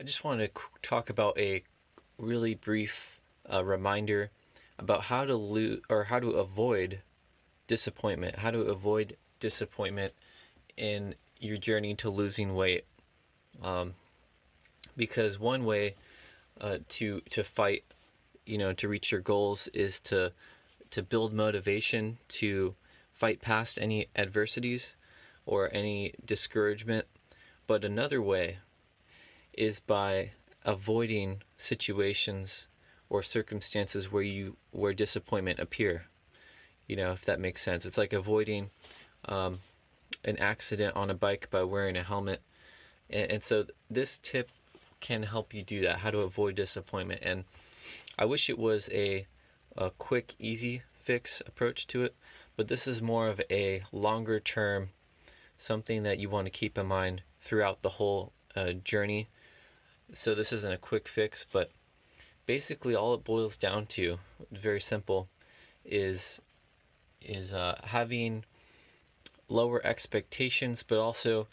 I just wanted to talk about a really brief reminder about how to how to avoid disappointment, how to avoid disappointment in your journey to losing weight. Um, because one way to fight, to reach your goals is to build motivation to fight past any adversities or any discouragement. But another way is by avoiding situations or circumstances where disappointment appear. If that makes sense. It's like avoiding um, an accident on a bike by wearing a helmet. And so this tip can help you do that, how to avoid disappointment. And I wish it was a quick, easy fix approach to it, but this is more of a longer term, something that you want to keep in mind throughout the whole journey. So this isn't a quick fix, but basically all it boils down to, very simple, is having lower expectations, but also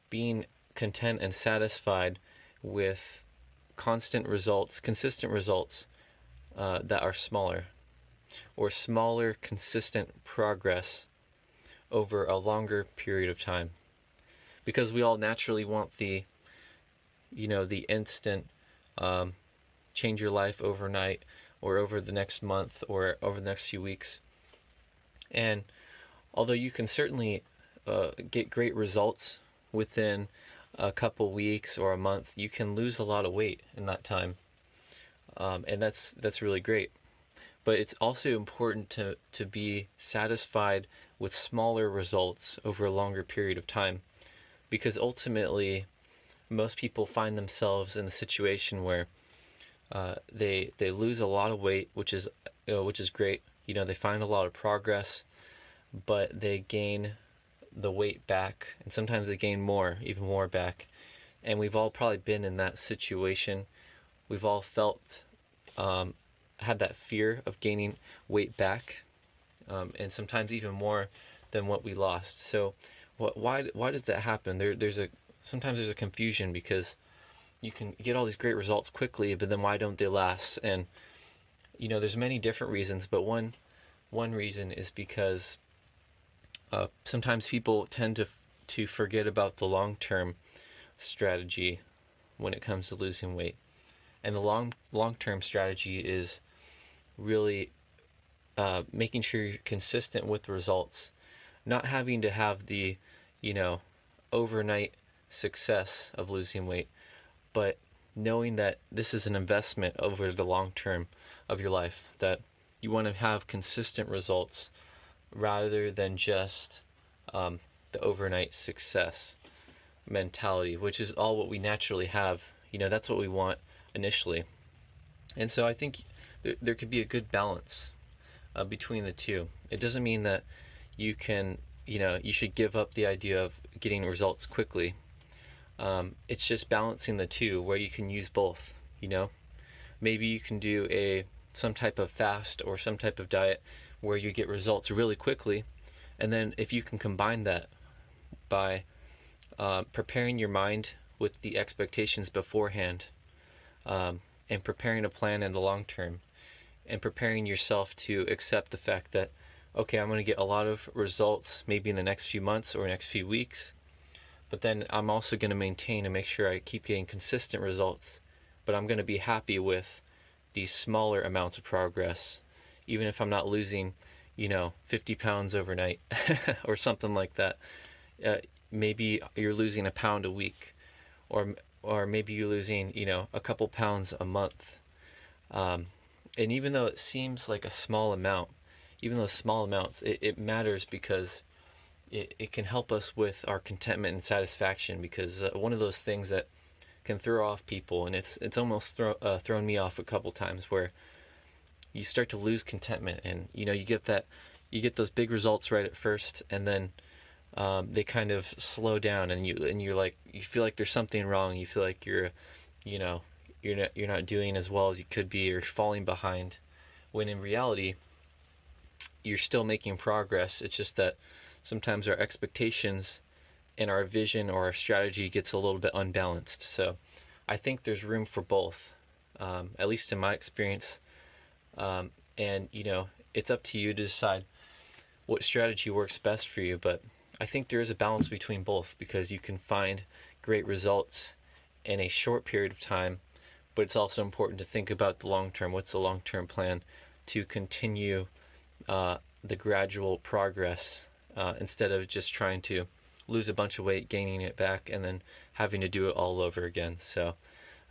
being content and satisfied with consistent results that are smaller, or smaller, consistent progress over a longer period of time. Because we all naturally want the instant um, change your life overnight, or over the next month, or over the next few weeks. And although you can certainly get great results within a couple weeks or a month, you can lose a lot of weight in that time, and that's really great. But it's also important to be satisfied with smaller results over a longer period of time, because ultimately most people find themselves in the situation where they lose a lot of weight, which is great. They find a lot of progress, but they gain the weight back, and sometimes they gain more, even more back. And we've all probably been in that situation. We've all felt um, had that fear of gaining weight back, and sometimes even more than what we lost. So, why does that happen? Sometimes there's a confusion, because you can get all these great results quickly, but then why don't they last? And there's many different reasons, but one reason is because sometimes people tend to forget about the long-term strategy when it comes to losing weight. And the long-term strategy is really making sure you're consistent with the results, not having to have the you know overnight success of losing weight, but knowing that this is an investment over the long term of your life, that you want to have consistent results rather than just the overnight success mentality, which is all what we naturally have. That's what we want initially. And so I think there could be a good balance between the two. It doesn't mean that you should give up the idea of getting results quickly. It's just balancing the two, where you can use both. Maybe you can do some type of fast or some type of diet where you get results really quickly, and then if you can combine that by preparing your mind with the expectations beforehand, and preparing a plan in the long term, and preparing yourself to accept the fact that, okay, I'm going to get a lot of results maybe in the next few months or next few weeks, but then I'm also going to maintain and make sure I keep getting consistent results, but I'm going to be happy with these smaller amounts of progress, even if I'm not losing 50 pounds overnight or something like that. uh, Maybe you're losing a pound a week, or maybe you're losing a couple pounds a month. And even though it seems like a small amount, even those small amounts, it matters, because it can help us with our contentment and satisfaction. Because one of those things that can throw off people, and it's almost thrown me off a couple times, where you start to lose contentment, and you get those big results right at first, and then they kind of slow down, and you feel like there's something wrong. You feel like you know you're not doing as well as you could be, or falling behind, when in reality you're still making progress. It's just that sometimes our expectations and our vision or our strategy gets a little bit unbalanced. So I think there's room for both, at least in my experience. And it's up to you to decide what strategy works best for you. But I think there is a balance between both, because you can find great results in a short period of time, but it's also important to think about the long term. What's the long term plan to continue the gradual progress, instead of just trying to lose a bunch of weight, gaining it back, and then having to do it all over again. So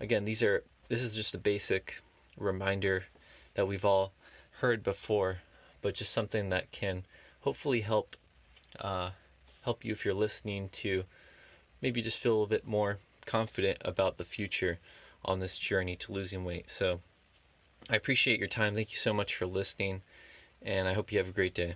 again, this is just a basic reminder that we've all heard before, but just something that can hopefully help you, if you're listening, to maybe just feel a little bit more confident about the future on this journey to losing weight. So I appreciate your time. Thank you so much for listening, and I hope you have a great day.